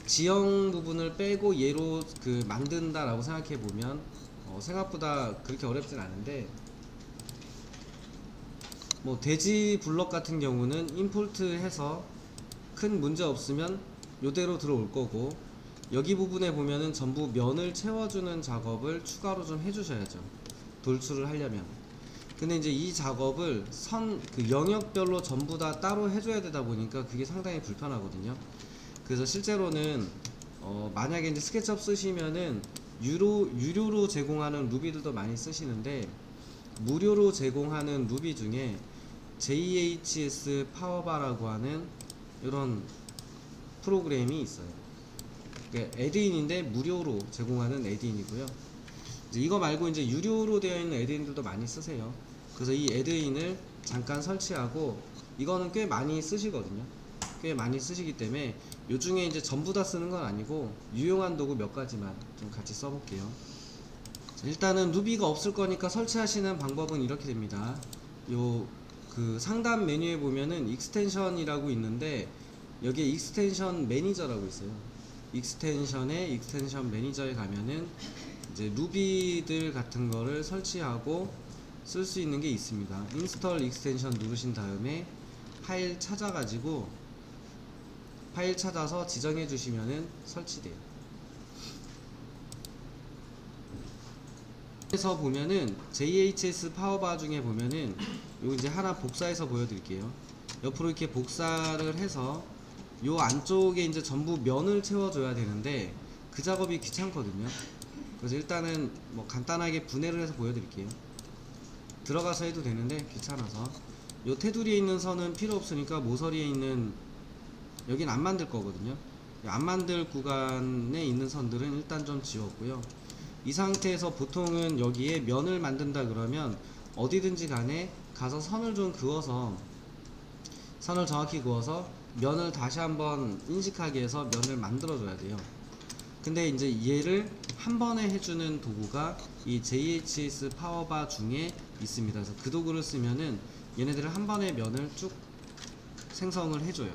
지형 부분을 빼고 얘로 그 만든다라고 생각해 보면 생각보다 그렇게 어렵진 않은데, 뭐 돼지 블럭 같은 경우는 임포트 해서 큰 문제 없으면 요대로 들어올 거고, 여기 부분에 보면은 전부 면을 채워주는 작업을 추가로 좀 해주셔야죠, 돌출을 하려면. 근데 이제 이 작업을 그 영역별로 전부 다 따로 해줘야 되다 보니까 그게 상당히 불편하거든요. 그래서 실제로는 만약에 이제 스케치업 쓰시면은 유료로 제공하는 루비들도 많이 쓰시는데, 무료로 제공하는 루비 중에 JHS 파워바라고 하는 이런 프로그램이 있어요. 그러니까 애드인인데 무료로 제공하는 애드인이고요. 이제 이거 말고 이제 유료로 되어 있는 애드인들도 많이 쓰세요. 그래서 이 애드인을 잠깐 설치하고, 이거는 꽤 많이 쓰시거든요. 꽤 많이 쓰시기 때문에 요 중에 이제 전부 다 쓰는 건 아니고 유용한 도구 몇 가지만 좀 같이 써볼게요. 자, 일단은 루비가 없을 거니까 설치하시는 방법은 이렇게 됩니다. 요 그 상단 메뉴에 보면은 익스텐션이라고 있는데, 여기에 익스텐션 매니저라고 있어요. 익스텐션에 익스텐션 매니저에 가면은 이제 루비들 같은 거를 설치하고 쓸 수 있는 게 있습니다. 인스톨 익스텐션 누르신 다음에 파일 찾아가지고 파일 찾아서 지정해 주시면은 설치돼요. 그래서 보면은 JHS 파워바 중에 보면은 요 이제 하나 복사해서 보여드릴게요. 옆으로 이렇게 복사를 해서 요 안쪽에 이제 전부 면을 채워줘야 되는데 그 작업이 귀찮거든요. 그래서 일단은 뭐 간단하게 분해를 해서 보여드릴게요. 들어가서 해도 되는데 귀찮아서, 요 테두리에 있는 선은 필요 없으니까 모서리에 있는, 여긴 안 만들 거거든요. 안 만들 구간에 있는 선들은 일단 좀 지웠고요. 이 상태에서 보통은 여기에 면을 만든다 그러면 어디든지 간에 가서 선을 좀 그어서, 선을 정확히 그어서 면을 다시 한번 인식하게 해서 면을 만들어 줘야 돼요. 근데 이제 얘를 한 번에 해주는 도구가 이 JHS 파워바 중에 있습니다. 그래서 그 도구를 쓰면은 얘네들을 한 번에 면을 쭉 생성을 해줘요.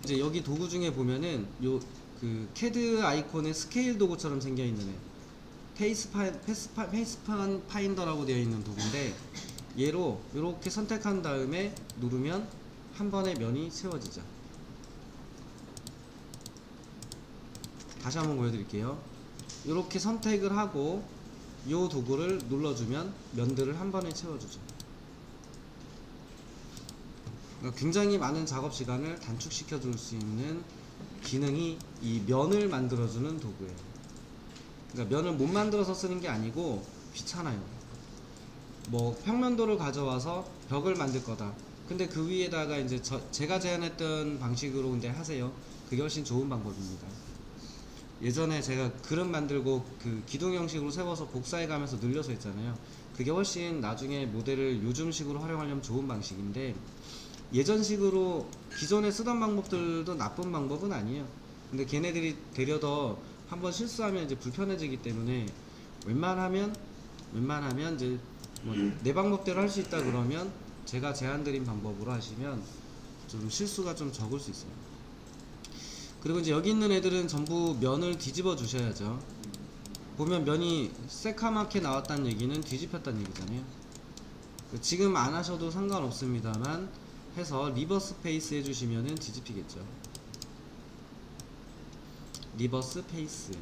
이제 여기 도구 중에 보면은 요 그 캐드 아이콘의 스케일 도구처럼 생겨 있는 애, 페이스 파인더라고 되어 있는 도구인데, 얘로 이렇게 선택한 다음에 누르면 한 번에 면이 채워지죠. 다시 한번 보여드릴게요. 이렇게 선택을 하고 이 도구를 눌러주면 면들을 한 번에 채워주죠. 그러니까 굉장히 많은 작업 시간을 단축시켜 줄 수 있는 기능이 이 면을 만들어주는 도구예요. 그러니까 면을 못 만들어서 쓰는 게 아니고 귀찮아요. 뭐 평면도를 가져와서 벽을 만들 거다. 근데 그 위에다가 이제 제가 제안했던 방식으로 근데 하세요. 그게 훨씬 좋은 방법입니다. 예전에 제가 그림 만들고 그 기둥 형식으로 세워서 복사해 가면서 늘려서 했잖아요. 그게 훨씬 나중에 모델을 요즘식으로 활용하려면 좋은 방식인데, 예전식으로 기존에 쓰던 방법들도 나쁜 방법은 아니에요. 근데 걔네들이 되려 더 한번 실수하면 이제 불편해지기 때문에 웬만하면 이제 뭐 내 방법대로 할 수 있다 그러면 제가 제안드린 방법으로 하시면 좀 실수가 좀 적을 수 있어요. 그리고 이제 여기 있는 애들은 전부 면을 뒤집어 주셔야죠. 보면 면이 새카맣게 나왔다는 얘기는 뒤집혔다는 얘기잖아요. 지금 안 하셔도 상관없습니다만 해서 리버스 페이스 해주시면은 뒤집히겠죠. 리버스 페이스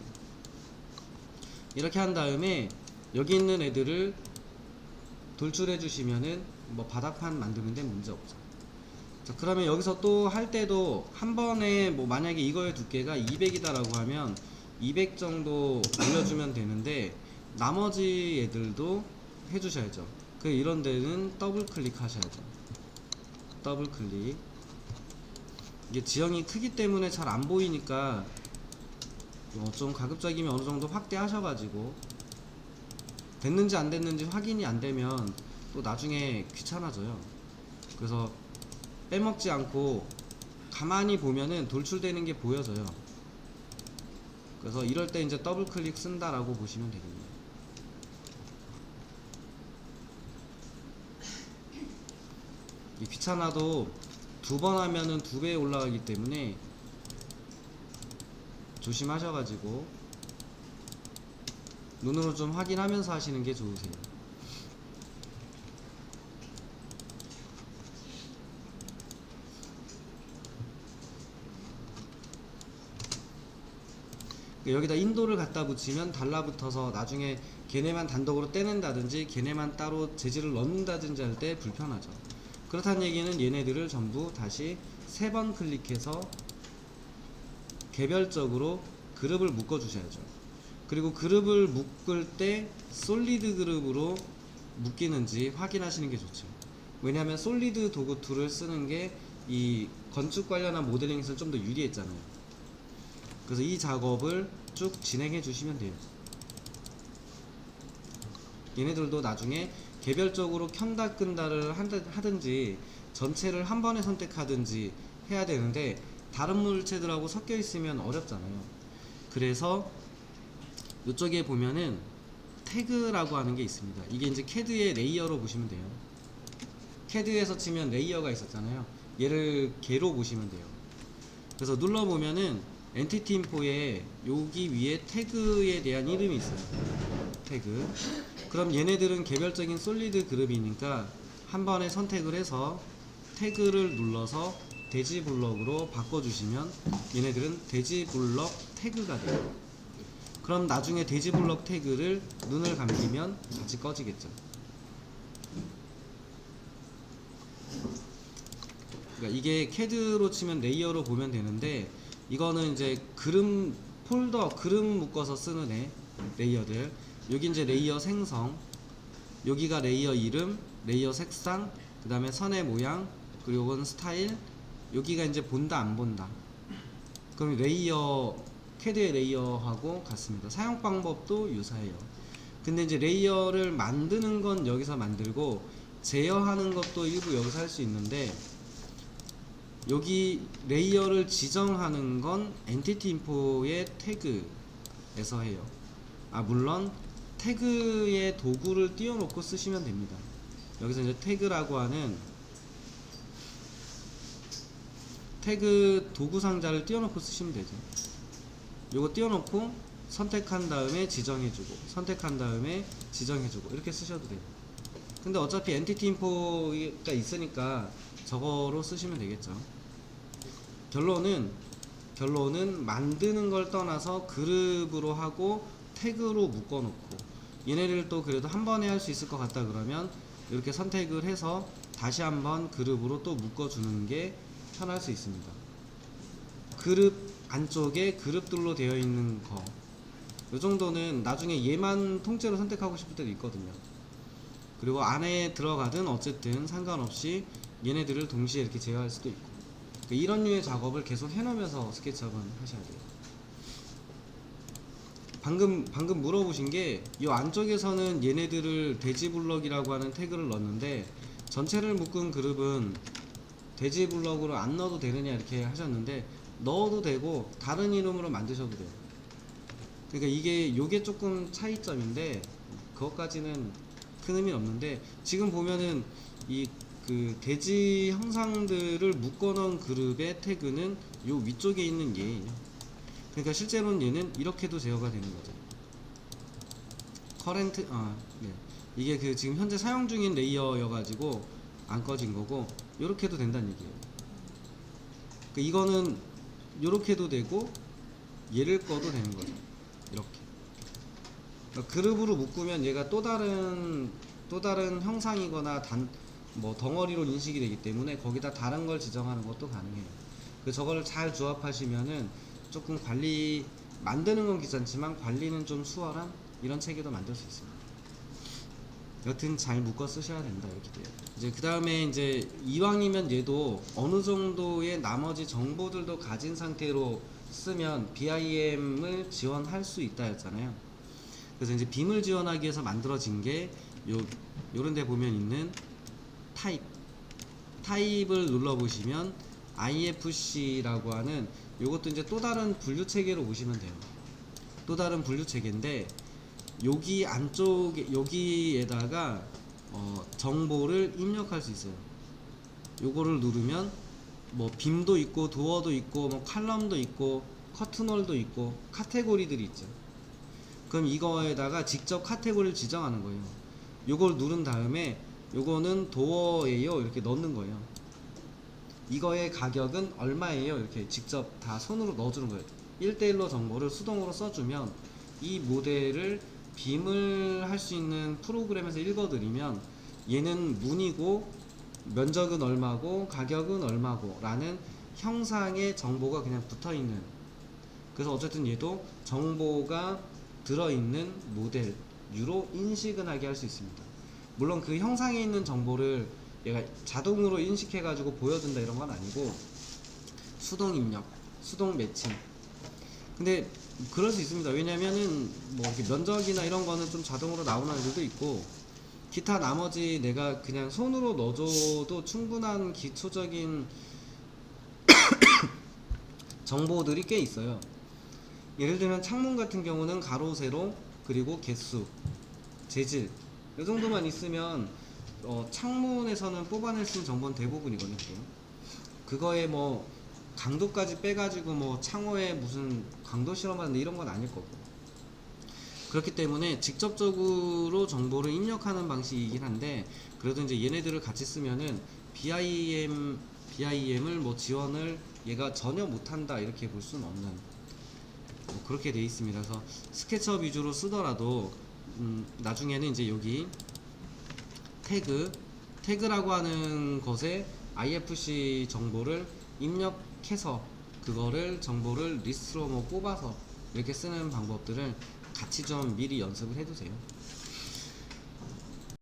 이렇게 한 다음에 여기 있는 애들을 돌출해 주시면은 뭐 바닥판 만드는데 문제 없죠. 자, 그러면 여기서 또 할 때도 한 번에 뭐 만약에 이거의 두께가 200이다 라고 하면 200 정도 올려주면 되는데, 나머지 애들도 해주셔야죠. 그 이런 데는 더블 클릭 하셔야죠. 더블 클릭. 이게 지형이 크기 때문에 잘 안 보이니까 좀 가급적이면 어느 정도 확대하셔가지고, 됐는지 안 됐는지 확인이 안 되면 또 나중에 귀찮아져요. 그래서 빼먹지 않고 가만히 보면은 돌출되는 게 보여져요. 그래서 이럴 때 이제 더블 클릭 쓴다라고 보시면 되겠네요. 귀찮아도 두 번 하면은 2배 올라가기 때문에 조심하셔가지고 눈으로 좀 확인하면서 하시는 게 좋으세요. 여기다 인도를 갖다 붙이면 달라붙어서 나중에 걔네만 단독으로 떼낸다든지 걔네만 따로 재질을 넣는다든지 할 때 불편하죠. 그렇다는 얘기는 얘네들을 전부 다시 3번 클릭해서 개별적으로 그룹을 묶어 주셔야죠. 그리고 그룹을 묶을 때 솔리드 그룹으로 묶이는지 확인하시는 게 좋죠. 왜냐하면 솔리드 도구 툴을 쓰는 게 이 건축 관련한 모델링에서 좀 더 유리했잖아요. 그래서 이 작업을 쭉 진행해 주시면 돼요. 얘네들도 나중에 개별적으로 켠다 끈다를 하든지 전체를 한 번에 선택하든지 해야 되는데 다른 물체들하고 섞여 있으면 어렵잖아요. 그래서 이쪽에 보면은 태그라고 하는 게 있습니다. 이게 이제 CAD의 레이어로 보시면 돼요. CAD에서 치면 레이어가 있었잖아요. 얘를 개로 보시면 돼요. 그래서 눌러보면은 엔티티 인포에 여기 위에 태그에 대한 이름이 있어요. 태그. 그럼 얘네들은 개별적인 솔리드 그룹이니까 한 번에 선택을 해서 태그를 눌러서 대지 블럭으로 바꿔주시면 얘네들은 대지 블럭 태그가 돼요. 그럼 나중에 대지 블럭 태그를 눈을 감기면 같이 꺼지겠죠. 그러니까 이게 CAD로 치면 레이어로 보면 되는데 이거는 이제 그룹 폴더 그룹 묶어서 쓰는 레이어들. 여기 이제 레이어 생성, 여기가 레이어 이름, 레이어 색상, 그 다음에 선의 모양, 그리고 이건 스타일, 여기가 이제 본다 안 본다. 그럼 레이어 CAD의 레이어하고 같습니다. 사용 방법도 유사해요. 근데 이제 레이어를 만드는 건 여기서 만들고 제어하는 것도 일부 여기서 할 수 있는데 여기 레이어를 지정하는 건 엔티티 인포의 태그에서 해요. 물론 태그의 도구를 띄워놓고 쓰시면 됩니다. 여기서 이제 태그라고 하는 태그 도구 상자를 띄워놓고 쓰시면 되죠. 요거 띄워놓고 선택한 다음에 지정해주고 선택한 다음에 지정해주고 이렇게 쓰셔도 돼요. 근데 어차피 엔티티 인포가 있으니까 저거로 쓰시면 되겠죠. 결론은 만드는 걸 떠나서 그룹으로 하고 태그로 묶어놓고 얘네를 또 그래도 한 번에 할 수 있을 것 같다 그러면 이렇게 선택을 해서 다시 한번 그룹으로 또 묶어주는 게 편할 수 있습니다. 그룹 안쪽에 그룹들로 되어 있는 거 이 정도는 나중에 얘만 통째로 선택하고 싶을 때도 있거든요. 그리고 안에 들어가든 어쨌든 상관없이 얘네들을 동시에 이렇게 제어할 수도 있고 이런 류의 작업을 계속 해놓으면서 스케치업은 하셔야 돼요. 방금 물어보신 게 이 안쪽에서는 얘네들을 대지 블럭이라고 하는 태그를 넣었는데 전체를 묶은 그룹은 대지 블럭으로 안 넣어도 되느냐 이렇게 하셨는데 넣어도 되고 다른 이름으로 만드셔도 돼요. 그러니까 요게 조금 차이점인데 그것까지는 큰 의미는 없는데 지금 보면은 그 대지 형상들을 묶어놓은 그룹의 태그는 요 위쪽에 있는 얘예요. 그러니까 실제로는 얘는 이렇게도 제어가 되는 거죠. 네. 이게 그 지금 현재 사용 중인 레이어여가지고 안 꺼진 거고 요렇게도 된다는 얘기예요. 그러니까 이거는 요렇게도 되고 얘를 꺼도 되는 거죠. 이렇게. 그러니까 그룹으로 묶으면 얘가 또 다른 형상이거나 덩어리로 인식이 되기 때문에 거기다 다른 걸 지정하는 것도 가능해요. 저거를 잘 조합하시면은 조금 만드는 건 귀찮지만 관리는 좀 수월한 이런 체계도 만들 수 있습니다. 여튼 잘 묶어 쓰셔야 된다 이렇게 돼요. 이제 그 다음에 이제 이왕이면 얘도 어느 정도의 나머지 정보들도 가진 상태로 쓰면 BIM을 지원할 수 있다 했잖아요. 그래서 이제 빔을 지원하기 위해서 만들어진 게 요런 데 보면 있는 타입을 눌러보시면 IFC라고 하는 요것도 이제 또 다른 분류 체계로 보시면 돼요. 또 다른 분류 체계인데 여기 안쪽에 여기에다가 정보를 입력할 수 있어요. 요거를 누르면 뭐 빔도 있고 도어도 있고 뭐 칼럼도 있고 커튼홀도 있고 카테고리들이 있죠. 그럼 이거에다가 직접 카테고리를 지정하는 거예요. 요걸 누른 다음에 요거는 도어예요 이렇게 넣는 거예요. 이거의 가격은 얼마예요 이렇게 직접 다 손으로 넣어주는 거예요. 1대1로 정보를 수동으로 써주면 이 모델을 빔을 할 수 있는 프로그램에서 읽어드리면 얘는 문이고 면적은 얼마고 가격은 얼마고 라는 형상의 정보가 그냥 붙어있는, 그래서 어쨌든 얘도 정보가 들어있는 모델유로 인식은 하게 할 수 있습니다. 물론 그 형상에 있는 정보를 얘가 자동으로 인식해 가지고 보여준다 이런 건 아니고 수동 입력, 수동 매칭. 근데 그럴 수 있습니다. 왜냐면은 뭐 이렇게 면적이나 이런 거는 좀 자동으로 나오는 애들도 있고 기타 나머지 내가 그냥 손으로 넣어줘도 충분한 기초적인 정보들이 꽤 있어요. 예를 들면 창문 같은 경우는 가로, 세로, 그리고 개수, 재질 이 정도만 있으면 창문에서는 뽑아낼 수 있는 정보는 대부분이거든요. 그거에 뭐 강도까지 빼가지고 뭐 창호에 무슨 강도 실험하는데 이런 건 아닐 거고, 그렇기 때문에 직접적으로 정보를 입력하는 방식이긴 한데 그래도 이제 얘네들을 같이 쓰면은 BIM을 뭐 지원을 얘가 전혀 못한다 이렇게 볼 수는 없는 뭐 그렇게 돼 있습니다. 그래서 스케치업 위주로 쓰더라도 나중에는 이제 여기 태그라고 하는 것에 IFC 정보를 입력해서 그거를 정보를 리스트로 뭐 뽑아서 이렇게 쓰는 방법들을 같이 좀 미리 연습을 해두세요.